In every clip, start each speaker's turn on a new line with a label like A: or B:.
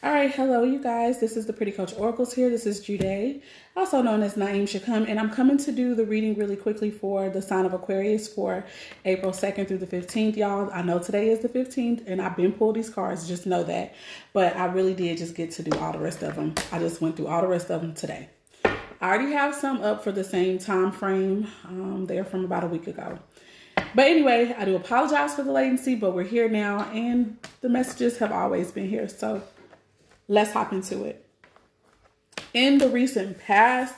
A: All right, hello, you guys. This is the Pretty Coach Oracles here. This is Jude, also known as Naeem Shakam, and I'm coming to do the reading really quickly for the sign of Aquarius for April 2nd through the 15th, y'all. I know today is the 15th, and I've been pulled these cards, just know that. But I really did just get to do all the rest of them. I just went through all the rest of them today. I already have some up for the same time frame. They're from about a week ago. But anyway, I do apologize for the latency, but we're here now, and the messages have always been here, so let's hop into it. In the recent past,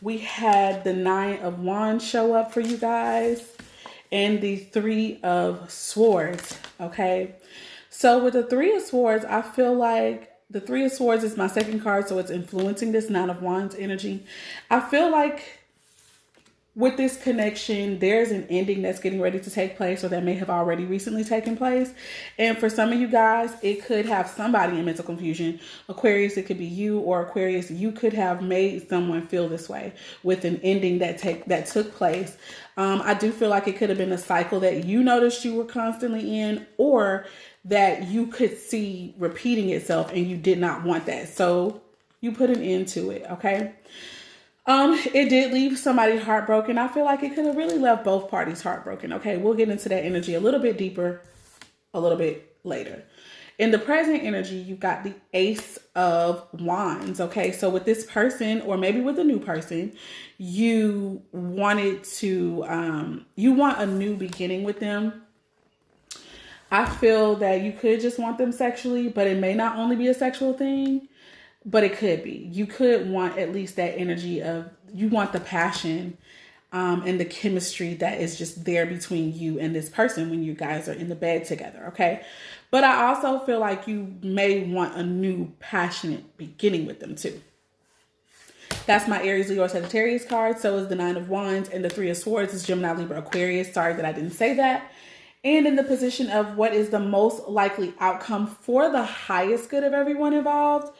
A: we had the 9 of Wands show up for you guys and the 3 of Swords, okay? So with the 3 of Swords, I feel like the 3 of Swords is my second card, so it's influencing this 9 of Wands energy. I feel like with this connection, there's an ending that's getting ready to take place, or that may have already recently taken place. And for some of you guys, it could have somebody in mental confusion. Aquarius, it could be you, or Aquarius, you could have made someone feel this way with an ending that took place. I do feel like it could have been a cycle that you noticed you were constantly in, or that you could see repeating itself and you did not want that. So you put an end to it, okay? It did leave somebody heartbroken. I feel like it could have really left both parties heartbroken. Okay, we'll get into that energy a little bit deeper a little bit later. In the present energy, you've got the Ace of Wands. Okay, so with this person, or maybe with a new person, you wanted to, you want a new beginning with them. I feel that you could just want them sexually, but it may not only be a sexual thing. But it could be. You could want at least that energy of, you want the passion and the chemistry that is just there between you and this person when you guys are in the bed together, okay? But I also feel like you may want a new passionate beginning with them too. That's my Aries, Leo, Sagittarius card. So is the 9 of Wands, and the 3 of Swords is Gemini, Libra, Aquarius. Sorry that I didn't say that. And in the position of what is the most likely outcome for the highest good of everyone involved,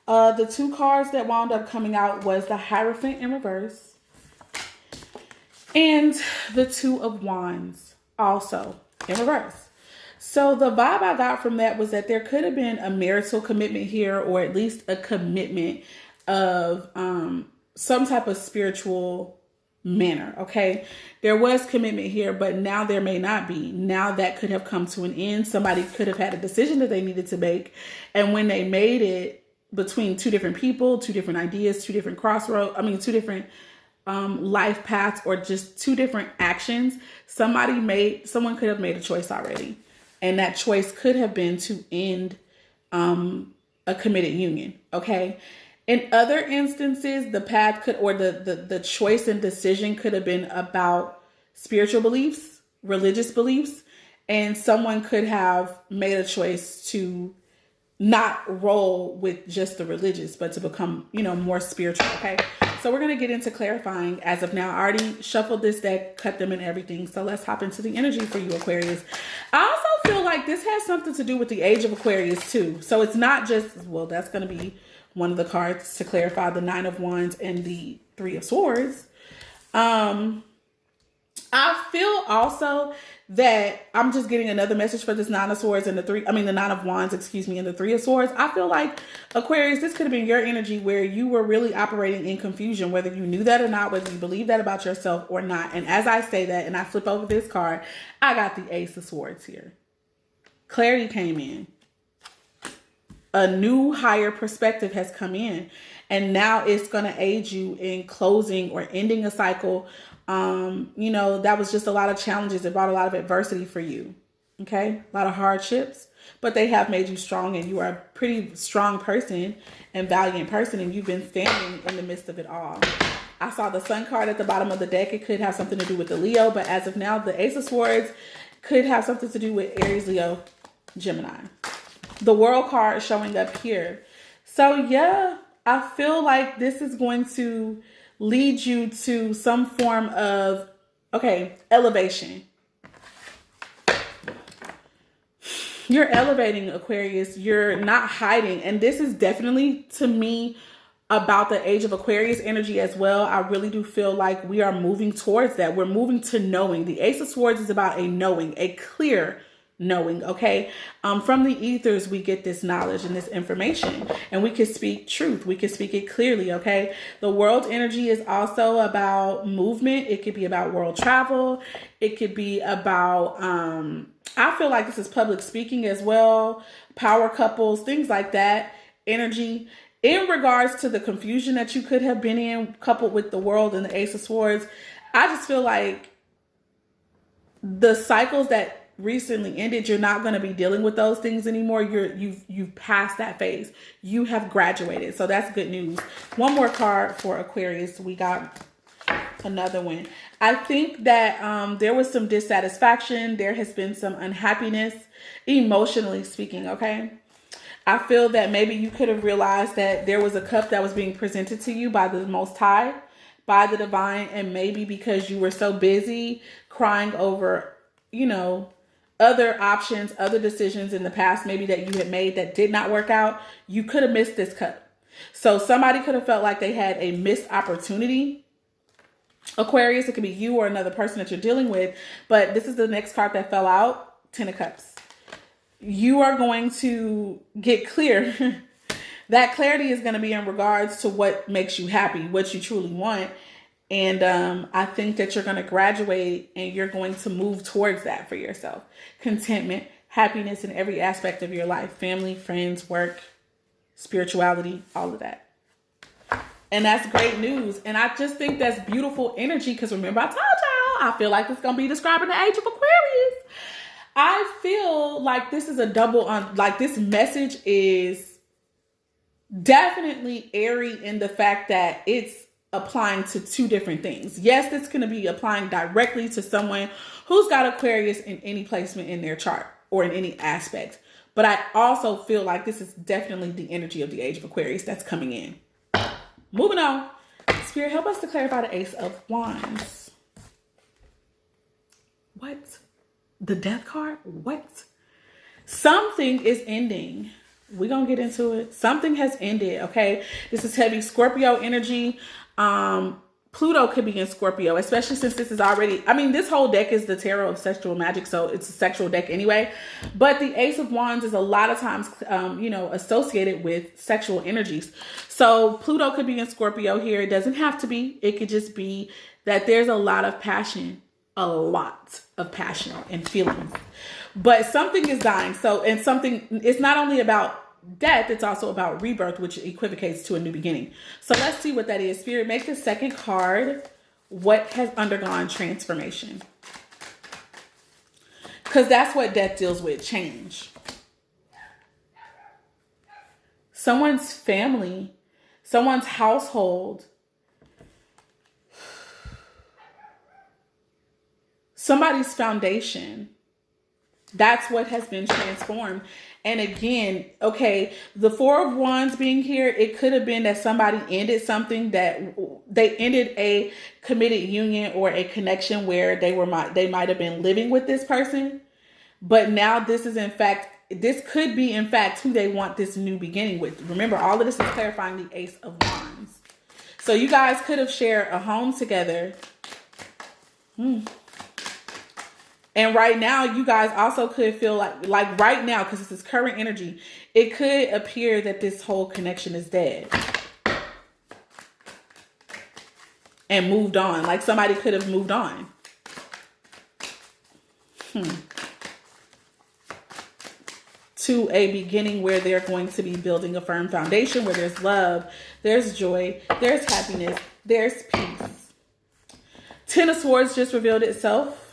A: the 2 cards that wound up coming out was the Hierophant in reverse and the 2 of Wands also in reverse. So the vibe I got from that was that there could have been a marital commitment here, or at least a commitment of some type of spiritual manner, okay? There was commitment here, but now there may not be. Now that could have come to an end. Somebody could have had a decision that they needed to make, and when they made it, between 2 different people, 2 different ideas, 2 different crossroads, 2 different life paths, or just 2 different actions, someone could have made a choice already. And that choice could have been to end a committed union, okay? In other instances, the path could, or the choice and decision could have been about spiritual beliefs, religious beliefs, and someone could have made a choice to not roll with just the religious, but to become, more spiritual, okay? So we're going to get into clarifying as of now. I already shuffled this deck, cut them and everything. So let's hop into the energy for you, Aquarius. I also feel like this has something to do with the age of Aquarius too. So it's not just, well, that's going to be one of the cards to clarify, the 9 of Wands and the 3 of Swords. I feel also that I'm just getting another message for this 9 of Swords and the 9 of Wands, and the 3 of Swords. I feel like, Aquarius, this could have been your energy where you were really operating in confusion, whether you knew that or not, whether you believe that about yourself or not. And as I say that and I flip over this card, I got the Ace of Swords here. Clarity came in. A new higher perspective has come in, and now it's going to aid you in closing or ending a cycle. That was just a lot of challenges. It brought a lot of adversity for you. Okay. A lot of hardships, but they have made you strong, and you are a pretty strong person and valiant person. And you've been standing in the midst of it all. I saw the Sun card at the bottom of the deck. It could have something to do with the Leo, but as of now, the Ace of Swords could have something to do with Aries, Leo, Gemini. The World card is showing up here. So yeah, I feel like this is going to lead you to some form of, elevation. You're elevating, Aquarius. You're not hiding. And this is definitely, to me, about the age of Aquarius energy as well. I really do feel like we are moving towards that. We're moving to knowing. The Ace of Swords is about a knowing, a clear knowing, okay? From the ethers, we get this knowledge and this information, and we can speak truth. We can speak it clearly, okay? The world energy is also about movement. It could be about world travel. It could be about, I feel like this is public speaking as well, power couples, things like that, energy. In regards to the confusion that you could have been in, coupled with the world and the Ace of Swords, I just feel like the cycles that recently ended, you're not going to be dealing with those things anymore. You've passed that phase. You have graduated. So that's good news. One more card for Aquarius. We got another one. I think that there was some dissatisfaction. There has been some unhappiness, emotionally speaking, okay? I feel that maybe you could have realized that there was a cup that was being presented to you by the Most High, by the divine, and maybe because you were so busy crying over, you know, other options, other decisions in the past, maybe that you had made that did not work out, you could have missed this cup. So somebody could have felt like they had a missed opportunity. Aquarius, it could be you or another person that you're dealing with, but this is the next card that fell out, Ten of Cups. You are going to get clear. That clarity is going to be in regards to what makes you happy, what you truly want. And I think that you're going to graduate and you're going to move towards that for yourself. Contentment, happiness in every aspect of your life, family, friends, work, spirituality, all of that. And that's great news. And I just think that's beautiful energy because remember I told y'all, I feel like it's going to be describing the age of Aquarius. I feel like this is a double on, like this message is definitely airy in the fact that it's applying to two different things. Yes, it's going to be applying directly to someone who's got Aquarius in any placement in their chart or in any aspect. But I also feel like this is definitely the energy of the age of Aquarius that's coming in. Moving on. Spirit, help us to clarify the Ace of Wands. What? The Death card? What? Something is ending. We're going to get into it. Something has ended, okay? This is heavy Scorpio energy. Pluto could be in Scorpio, especially since this is already, I mean, this whole deck is the tarot of sexual magic, so it's a sexual deck anyway. But the Ace of Wands is a lot of times, associated with sexual energies. So Pluto could be in Scorpio here. It doesn't have to be. It could just be that there's a lot of passion and feelings. But something is dying. So, and something, it's not only about death, it's also about rebirth, which equivocates to a new beginning. So let's see what that is. Spirit, make the second card what has undergone transformation. Because that's what death deals with, change. Someone's family, someone's household, somebody's foundation. That's what has been transformed. And again, okay, the Four of Wands being here, it could have been that somebody ended something, that they ended a committed union or a connection where they might have been living with this person. But now this is this could be in fact who they want this new beginning with. Remember, all of this is clarifying the Ace of Wands. So you guys could have shared a home together. And right now, you guys also could feel like right now, because this is current energy, it could appear that this whole connection is dead and moved on. Like somebody could have moved on. To a beginning where they're going to be building a firm foundation, where there's love, there's joy, there's happiness, there's peace. Ten of Swords just revealed itself.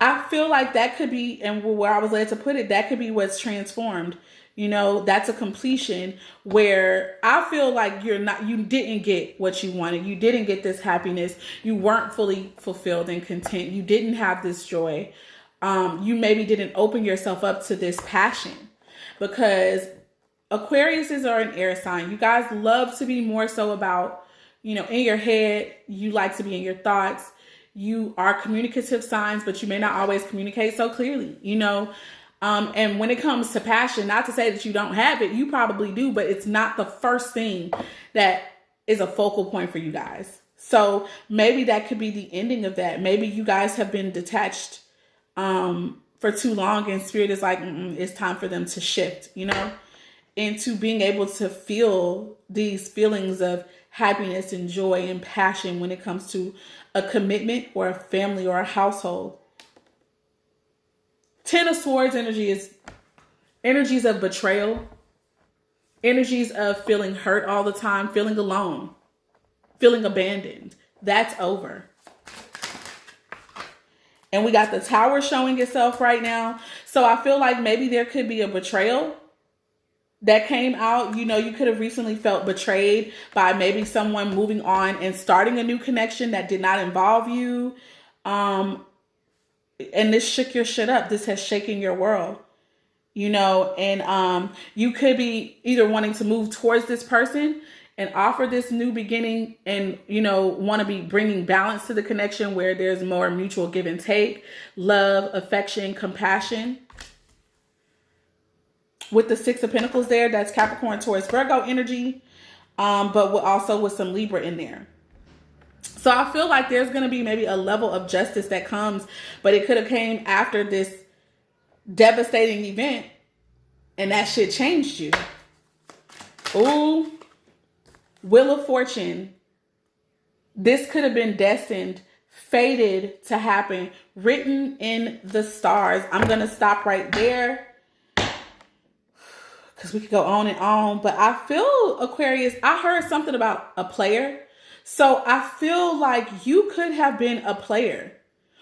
A: I feel like that could be, and where I was led to put it, that could be what's transformed. You know, that's a completion where I feel like you didn't get what you wanted. You didn't get this happiness. You weren't fully fulfilled and content. You didn't have this joy. You maybe didn't open yourself up to this passion, because Aquariuses are an air sign. You guys love to be more so about, in your head. You like to be in your thoughts. You are communicative signs, but you may not always communicate so clearly, and when it comes to passion, not to say that you don't have it, you probably do, but it's not the first thing that is a focal point for you guys. So maybe that could be the ending of that. Maybe you guys have been detached for too long, and spirit is like, it's time for them to shift, into being able to feel these feelings of happiness and joy and passion when it comes to a commitment or a family or a household. Ten of Swords energy is energies of betrayal, energies of feeling hurt all the time, feeling alone, feeling abandoned. That's over. And we got the Tower showing itself right now. So I feel like maybe there could be a betrayal that came out. You could have recently felt betrayed by maybe someone moving on and starting a new connection that did not involve you. And this shook your shit up. This has shaken your world, and you could be either wanting to move towards this person and offer this new beginning and, want to be bringing balance to the connection where there's more mutual give and take, love, affection, compassion. With the Six of Pentacles there, that's Capricorn, Taurus, Virgo energy, but also with some Libra in there. So I feel like there's going to be maybe a level of justice that comes, but it could have came after this devastating event and that shit changed you. Ooh, Wheel of Fortune. This could have been destined, fated to happen, written in the stars. I'm going to stop right there because we could go on and on, but I feel, Aquarius, I heard something about a player. So I feel like you could have been a player,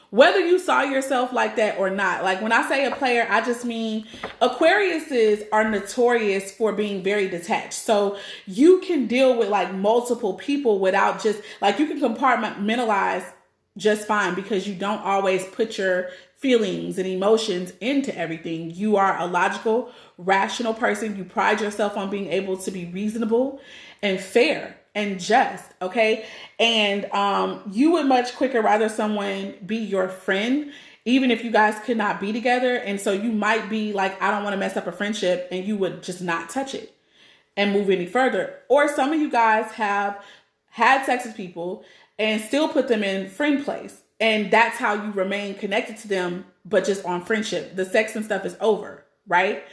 A: whether you saw yourself like that or not. Like when I say a player, I just mean Aquariuses are notorious for being very detached. So you can deal with like multiple people without just like, you can compartmentalize just fine because you don't always put your feelings and emotions into everything. You are a logical, rational person. You pride yourself on being able to be reasonable and fair and just, okay? And you would much quicker rather someone be your friend, even if you guys could not be together. And so you might be like, I don't want to mess up a friendship, and you would just not touch it and move any further. Or some of you guys have had sex with people and still put them in friend place. And that's how you remain connected to them, but just on friendship. The sex and stuff is over, right?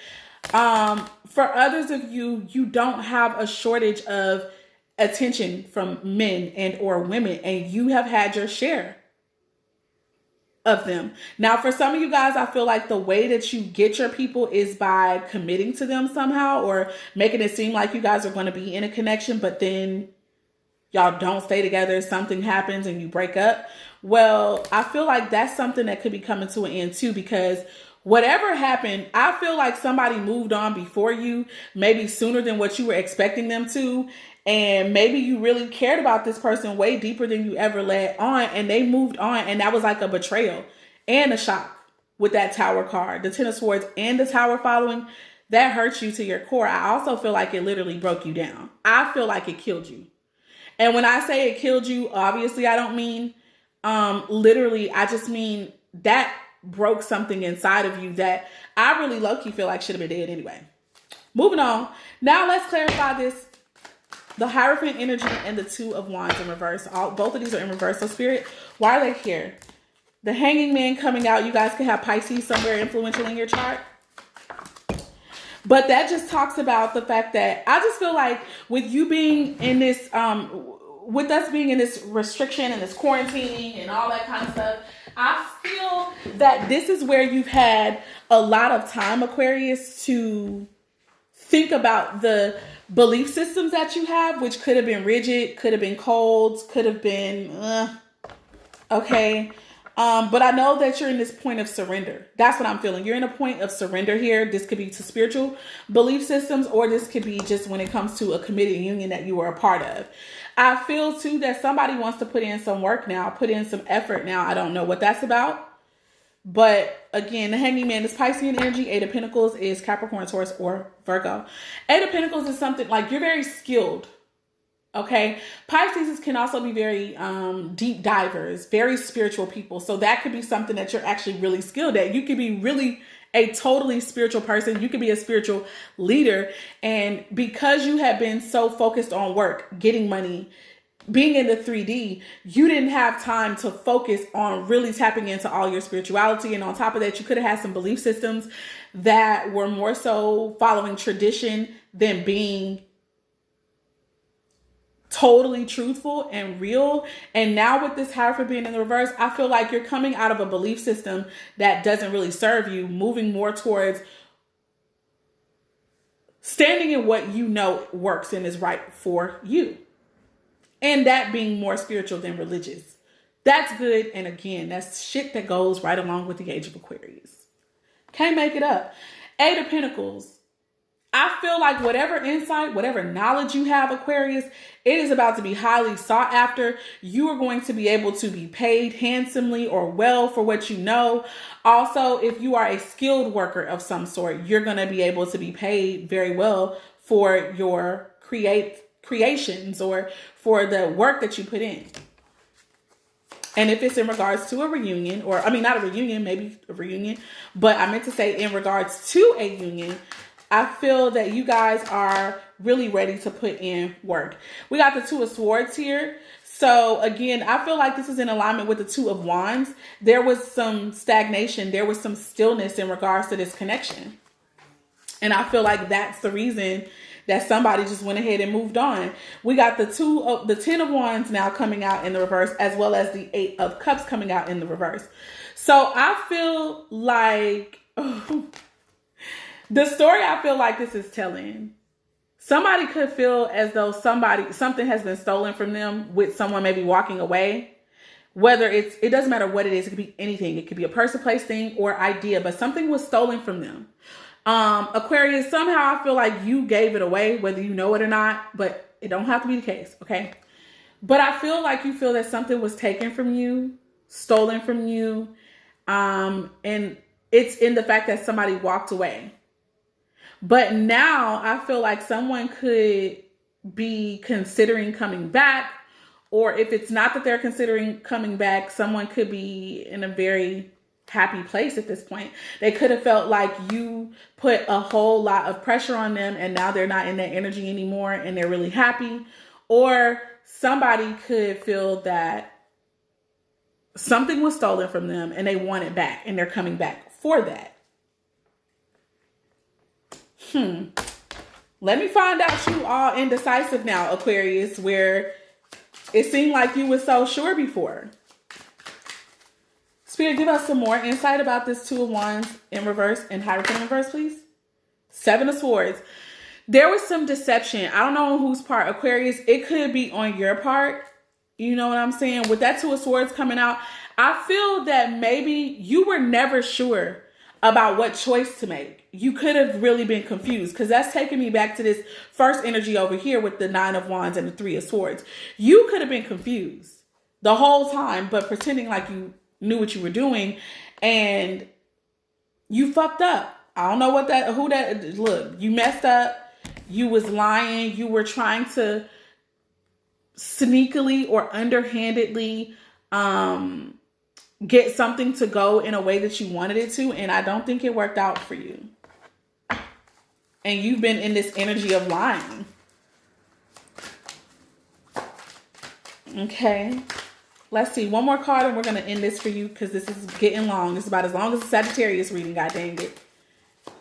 A: For others of you, you don't have a shortage of attention from men and or women, and you have had your share of them. Now, for some of you guys, I feel like the way that you get your people is by committing to them somehow, or making it seem like you guys are going to be in a connection, but then y'all don't stay together, something happens and you break up. Well, I feel like that's something that could be coming to an end too, because whatever happened, I feel like somebody moved on before you, maybe sooner than what you were expecting them to. And maybe you really cared about this person way deeper than you ever let on, and they moved on, and that was like a betrayal and a shock with that Tower card. The Ten of Swords and the Tower following, that hurts you to your core. I also feel like it literally broke you down. I feel like it killed you. And when I say it killed you, obviously I don't mean literally. I just mean that broke something inside of you that I really low-key feel like should have been dead anyway. Moving on. Now let's clarify this. The Hierophant energy and the Two of Wands in reverse. Both of these are in reverse. So Spirit, why are they here? The Hanging Man coming out. You guys can have Pisces somewhere influential in your chart. But that just talks about the fact that I just feel like with you being in this, with us being in this restriction and this quarantining and all that kind of stuff, I feel that this is where you've had a lot of time, Aquarius, to think about the belief systems that you have, which could have been rigid, could have been cold, could have been, okay. But I know that you're in this point of surrender. That's what I'm feeling. You're in a point of surrender here. This could be to spiritual belief systems, or this could be just when it comes to a committed union that you were a part of. I feel too that somebody wants to put in some work now, put in some effort now. I don't know what that's about. But again, the Hanging Man is Piscean energy. Eight of Pentacles is Capricorn, Taurus, or Virgo. Eight of Pentacles is something like you're very skilled. Okay. Pisces can also be very deep divers, very spiritual people. So that could be something that you're actually really skilled at. You could be really a totally spiritual person. You could be a spiritual leader. And because you have been so focused on work, getting money, being in the 3D, you didn't have time to focus on really tapping into all your spirituality. And on top of that, you could have had some belief systems that were more so following tradition than being totally truthful and real. And now with this Hierophant being in the reverse, I feel like you're coming out of a belief system that doesn't really serve you, moving more towards standing in what you know works and is right for you. And that being more spiritual than religious. That's good. And again, that's shit that goes right along with the age of Aquarius. Can't make it up. Eight of Pentacles. I feel like whatever insight, whatever knowledge you have, Aquarius, it is about to be highly sought after. You are going to be able to be paid handsomely or well for what you know. Also, if you are a skilled worker of some sort, you're going to be able to be paid very well for your creations or for the work that you put in. And if it's in regards to a reunion, or I mean, not a reunion, maybe a reunion, but I meant to say in regards to a union, I feel that you guys are really ready to put in work. We got the Two of Swords here. So again, I feel like this is in alignment with the Two of Wands. There was some stagnation. There was some stillness in regards to this connection. And I feel like that's the reason that somebody just went ahead and moved on. We got the Ten of Wands now coming out in the reverse, as well as the Eight of Cups coming out in the reverse. So I feel like the story I feel like this is telling, somebody could feel as though something has been stolen from them with someone maybe walking away. Whether it doesn't matter what it is. It could be anything. It could be a person, place, thing, or idea, but something was stolen from them. Aquarius, somehow I feel like you gave it away, whether you know it or not, but it don't have to be the case. Okay. But I feel like you feel that something was taken from you, stolen from you. And it's in the fact that somebody walked away. But now I feel like someone could be considering coming back, or if it's not that they're considering coming back, someone could be in a very happy place at this point. They could have felt like you put a whole lot of pressure on them and now they're not in that energy anymore and they're really happy. Or somebody could feel that something was stolen from them and they want it back and they're coming back for that. Let me find out you all indecisive now, Aquarius, where it seemed like you were so sure before. Spirit, give us some more insight about this Two of Wands in reverse and Hierophant in reverse, please. Seven of Swords. There was some deception. I don't know on whose part, Aquarius. It could be on your part. You know what I'm saying? With that Two of Swords coming out, I feel that maybe you were never sure about what choice to make. You could have really been confused, because that's taking me back to this first energy over here with the Nine of Wands and the Three of Swords. You could have been confused the whole time, but pretending like you knew what you were doing, and you fucked up. I don't know look, you messed up. You was lying. You were trying to sneakily or underhandedly get something to go in a way that you wanted it to, and I don't think it worked out for you. And you've been in this energy of lying. Okay. Let's see. One more card and we're going to end this for you, because this is getting long. This is about as long as a Sagittarius reading. God dang it.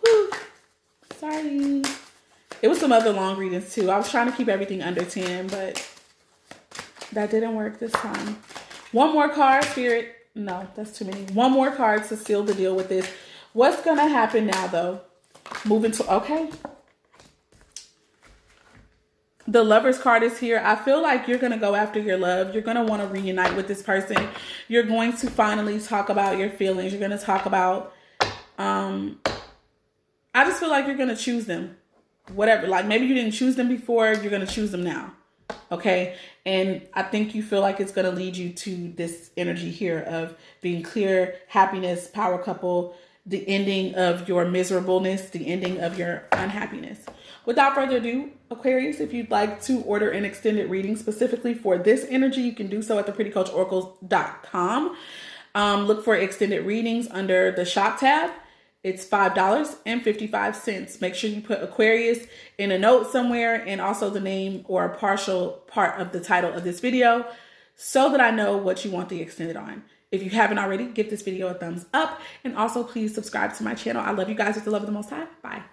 A: Whew. Sorry. It was some other long readings too. I was trying to keep everything under 10, but that didn't work this time. One more card, Spirit. No, that's too many. One more card to seal the deal with this. What's going to happen now, though? Moving to, okay. The Lover's card is here. I feel like you're going to go after your love. You're going to want to reunite with this person. You're going to finally talk about your feelings. You're going to talk about, I just feel like you're going to choose them. Whatever. Like maybe you didn't choose them before. You're going to choose them now. Okay. And I think you feel like it's going to lead you to this energy here of being clear, happiness, power couple, the ending of your miserableness, the ending of your unhappiness. Without further ado, Aquarius, if you'd like to order an extended reading specifically for this energy, you can do so at theprettycoachoracles.com. Look for extended readings under the shop tab. It's $5.55. Make sure you put Aquarius in a note somewhere and also the name or a partial part of the title of this video so that I know what you want the extended on. If you haven't already, give this video a thumbs up and also please subscribe to my channel. I love you guys with the love of the Most High. Bye.